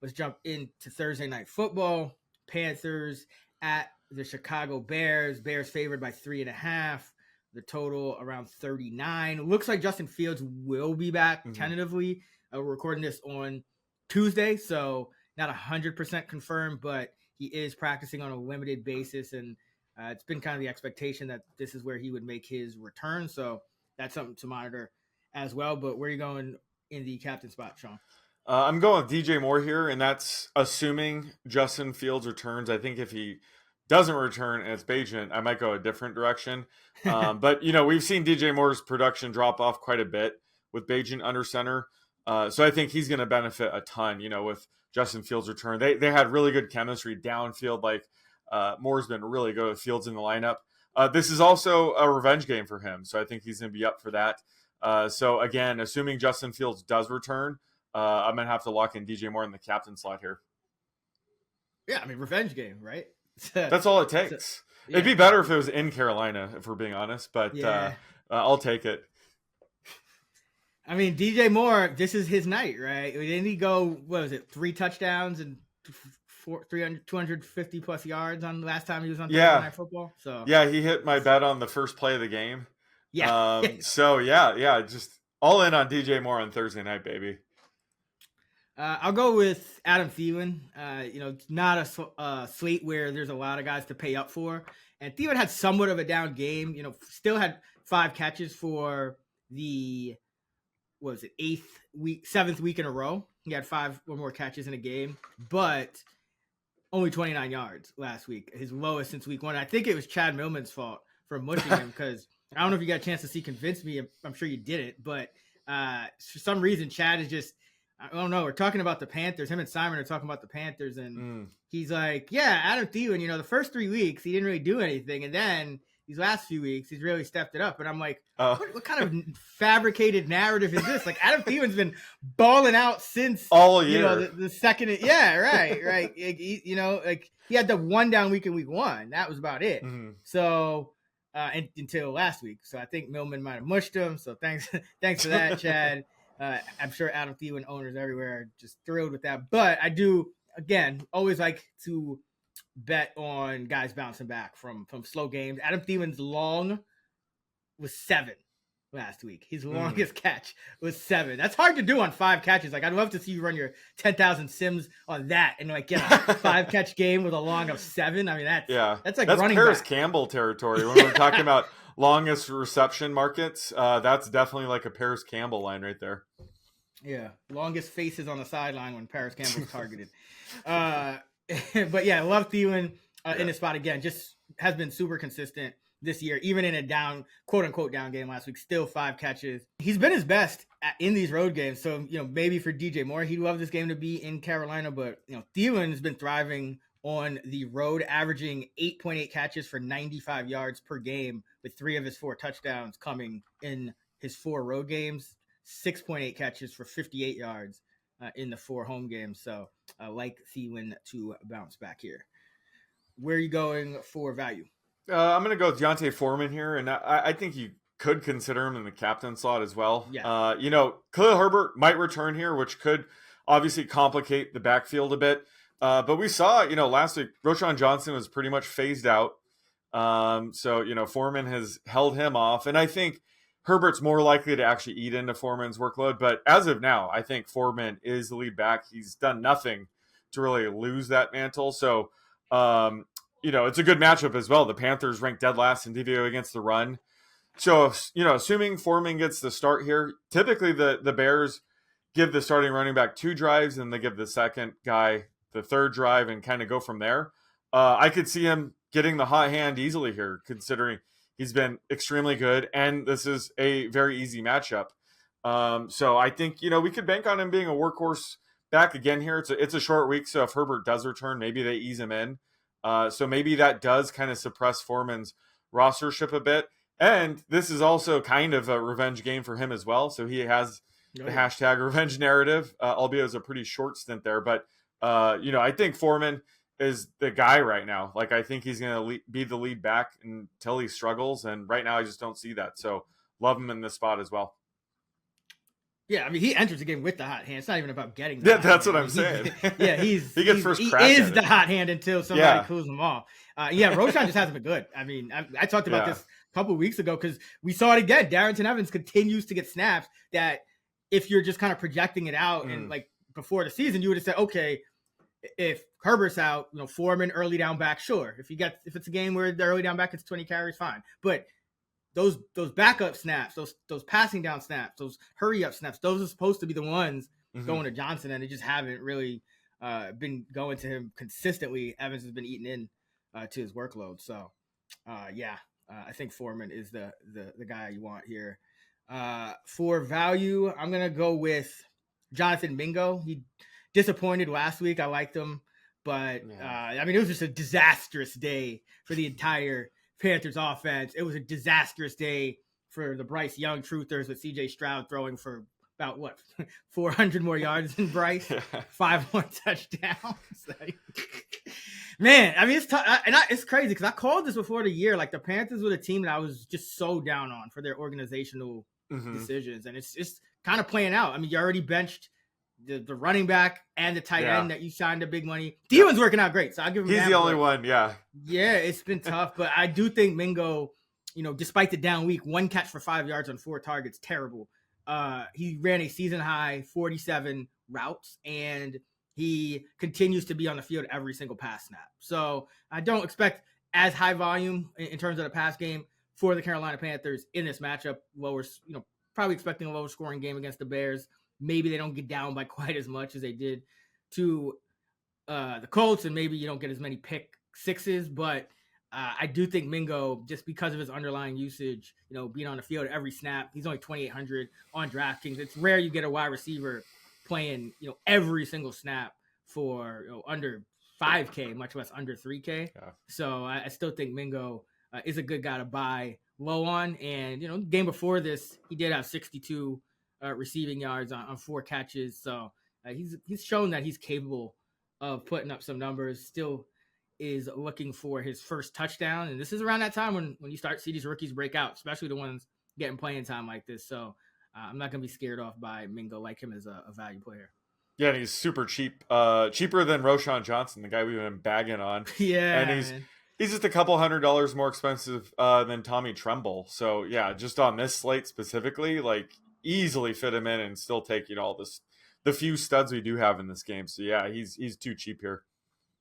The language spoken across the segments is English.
let's jump into Thursday Night Football. Panthers at the Chicago Bears. Bears favored by 3.5. The total around 39. Looks like Justin Fields will be back tentatively. We're recording this on Tuesday, so not 100% confirmed, but he is practicing on a limited basis, and it's been kind of the expectation that this is where he would make his return. So that's something to monitor as well. But where are you going in the captain spot, Sean? I'm going with DJ Moore here, and that's assuming Justin Fields returns. I think if he doesn't return and it's Bagent, I might go a different direction. But, we've seen DJ Moore's production drop off quite a bit with Bagent under center. So I think he's going to benefit a ton, with Justin Fields' return. They had really good chemistry downfield. Like Moore's been really good with Fields in the lineup. This is also a revenge game for him. So I think he's going to be up for that. So again, assuming Justin Fields does return, I'm going to have to lock in DJ Moore in the captain slot here. Yeah, I mean, revenge game, right? That's all it takes. Yeah. It'd be better if it was in Carolina, if we're being honest, but I'll take it. I mean, DJ Moore, this is his night, right? Didn't he go, what was it, 3 touchdowns and 250 plus yards on the last time he was on Thursday Night Football? So yeah, he hit my bet on the first play of the game. Yeah. So just all in on DJ Moore on Thursday night, baby. I'll go with Adam Thielen. Not a slate where there's a lot of guys to pay up for. And Thielen had somewhat of a down game. Still had 5 catches for the, 7th week in a row. He had 5 or more catches in a game, but only 29 yards last week. His lowest since week 1. I think it was Chad Millman's fault for mushing him because I don't know if you got a chance to see Convince Me. I'm sure you didn't, but for some reason, Chad is just, I don't know. We're talking about the Panthers. Him and Simon are talking about the Panthers, and he's like, yeah, Adam Thielen, the first 3 weeks, he didn't really do anything. And then these last few weeks, he's really stepped it up. And I'm like, what kind of fabricated narrative is this? Like, Adam Thielen's been balling out since all year. The second. Yeah, right. He had the 1 down week in week 1. That was about it. Mm-hmm. So, until last week. So I think Millman might have mushed him. So thanks for that, Chad. I'm sure Adam Thielen owners everywhere are just thrilled with that. But I do, again, always like to bet on guys bouncing back from slow games. Adam Thielen's long was 7 last week. His longest catch was 7. That's hard to do on 5 catches. Like, I'd love to see you run your 10,000 sims on that and get a 5 catch game with a long of 7. I mean, that's running Paris back. Campbell territory. When we're talking about longest reception markets, that's definitely like a Paris Campbell line right there. Yeah, longest faces on the sideline when Paris Campbell's targeted. But yeah, I love Thielen in the spot again. Just has been super consistent this year, even in a down, quote unquote down game last week. Still 5 catches. He's been his best in these road games. So maybe for DJ Moore, he'd love this game to be in Carolina. But Thielen has been thriving on the road, averaging 8.8 catches for 95 yards per game, with 3 of his 4 touchdowns coming in his 4 road games. 6.8 catches for 58 yards in the 4 home games. So I like Thielen to bounce back here. Where are you going for value? I'm going to go with Deontay Foreman here, and I think you could consider him in the captain slot as well. Yeah. Khalil Herbert might return here, which could obviously complicate the backfield a bit. But we saw, last week, Roschon Johnson was pretty much phased out. So Foreman has held him off, and I think Herbert's more likely to actually eat into Foreman's workload. But as of now, I think Foreman is the lead back. He's done nothing to really lose that mantle. So, it's a good matchup as well. The Panthers ranked dead last in DVO against the run. So, assuming Foreman gets the start here, typically the Bears give the starting running back 2 drives and they give the second guy the 3rd drive and kind of go from there. I could see him getting the hot hand easily here, considering he's been extremely good, and this is a very easy matchup. So I think, we could bank on him being a workhorse back again here. It's a short week, so if Herbert does return, maybe they ease him in. So maybe that does kind of suppress Foreman's rostership a bit. And this is also kind of a revenge game for him as well. So he has the hashtag revenge narrative, albeit it was a pretty short stint there. But, I think Foreman is the guy right now. Like, I think he's going to be the lead back until he struggles. And right now I just don't see that. So love him in this spot as well. Yeah, I mean, he enters the game with the hot hand. It's not even about getting the Yeah, hot that's hand. what I I'm mean, saying. he gets first crack is at the it. hot hand until somebody Yeah. cools him off. Roshan just hasn't been good. I mean, I talked about Yeah. this a couple of weeks ago because we saw it again. Darrington Evans continues to get snaps that if you're just kind of projecting it out and like before the season, you would have said, okay, if Herbert's out, Foreman early down back, sure. If it's a game where the early down back gets 20 carries, fine. But those backup snaps, those passing down snaps, those hurry up snaps, those are supposed to be the ones going to Johnson, and they just haven't really been going to him consistently. Evans has been eating in to his workload. So I think Foreman is the guy you want here. For value, I'm gonna go with Jonathan Mingo. He disappointed last week. I liked him, but it was just a disastrous day for the entire Panthers offense. It was a disastrous day for the Bryce Young truthers with CJ Stroud throwing for about 400 more yards than Bryce, 5 more touchdowns. Man, I mean, it's tough. It's crazy because I called this before the year. Like the Panthers were the team that I was just so down on for their organizational decisions, and it's just kind of playing out. I mean, you already benched the running back and the tight end that you signed the big money. Dion's working out great, so I'll give him. He's the only one, yeah. Yeah, it's been tough, but I do think Mingo, despite the down week, 1 catch for 5 yards on 4 targets, terrible. He ran a season high 47 routes, and he continues to be on the field every single pass snap. So I don't expect as high volume in terms of the pass game for the Carolina Panthers in this matchup. Probably expecting a lower scoring game against the Bears. Maybe they don't get down by quite as much as they did to the Colts, and maybe you don't get as many pick sixes, but I do think Mingo, just because of his underlying usage, being on the field every snap, he's only 2,800 on DraftKings. It's rare you get a wide receiver playing, every single snap for under 5K, much less under 3K. Yeah. So I still think Mingo is a good guy to buy low on. And, game before this, he did have 62 receiving yards on 4 catches. So he's shown that he's capable of putting up some numbers. Still is looking for his first touchdown, and this is around that time when you start to see these rookies break out, especially the ones getting playing time like this. So I'm not going to be scared off by Mingo. Like him as a value player. Yeah, and he's super cheap, cheaper than Roshan Johnson, the guy we've been bagging on. Yeah, and he's just a couple $100 more expensive than Tommy Tremble. So yeah, just on this slate specifically, like easily fit him in and still take all the few studs we do have in this game. So yeah, he's too cheap here.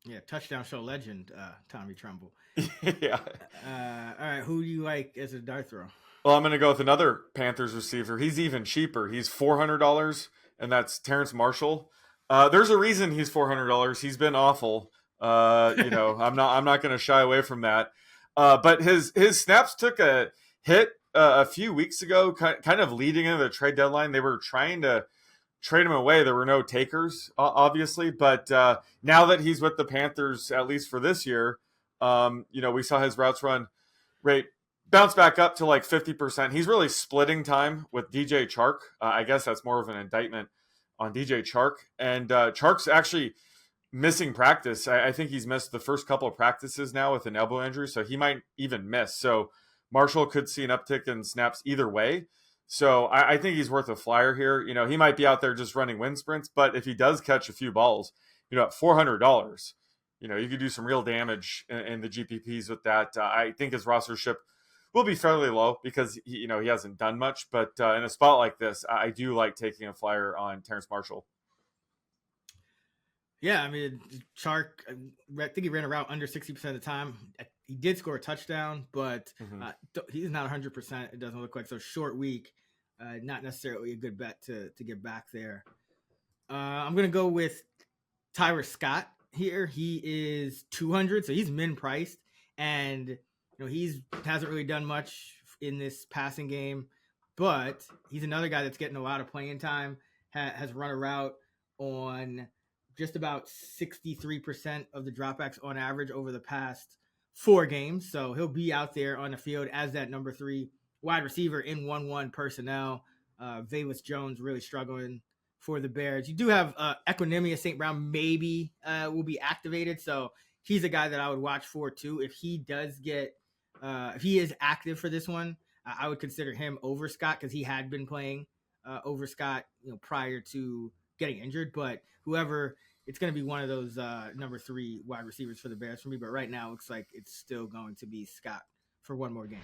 Yeah, touchdown show legend, Tommy Tremble. Yeah. All right, who do you like as a dart throw? Well, I'm going to go with another Panthers receiver. He's even cheaper. He's $400, and that's Terrence Marshall. There's a reason he's $400. He's been awful. I'm not going to shy away from that. But his snaps took a hit a few weeks ago, kind of leading into the trade deadline. They were trying to trade him away. There were no takers, obviously, but now that he's with the Panthers, at least for this year, we saw his routes run rate bounce back up to like 50%. He's really splitting time with DJ Chark. I guess that's more of an indictment on DJ Chark, and Chark's actually missing practice. I think he's missed the first couple of practices now with an elbow injury, so he might even miss. So Marshall could see an uptick in snaps either way. So I think he's worth a flyer here. He might be out there just running wind sprints, but if he does catch a few balls, at $400, you could do some real damage in the GPPs with that. I think his rostership will be fairly low because he hasn't done much. But in a spot like this, I do like taking a flyer on Terrence Marshall. Yeah, I mean, Chark, I think he ran a route under 60% of the time. He did score a touchdown, but he's not 100%. It doesn't look like. So short week, not necessarily a good bet to get back there. I'm going to go with Tyler Scott here. He is 200, so he's min priced, and he's hasn't really done much in this passing game, but he's another guy that's getting a lot of playing time. Has run a route on just about 63% of the dropbacks on average over the past 4 games. So he'll be out there on the field as that number 3 wide receiver in 1-1 personnel. Velus Jones really struggling for the Bears. You do have Equinemius St. Brown maybe will be activated. So he's a guy that I would watch for too. If he does get, if he is active for this one, I would consider him over Scott because he had been playing over Scott, prior to getting injured. But whoever, it's going to be one of those number 3 wide receivers for the Bears for me. But right now, it looks like it's still going to be Scott for one more game.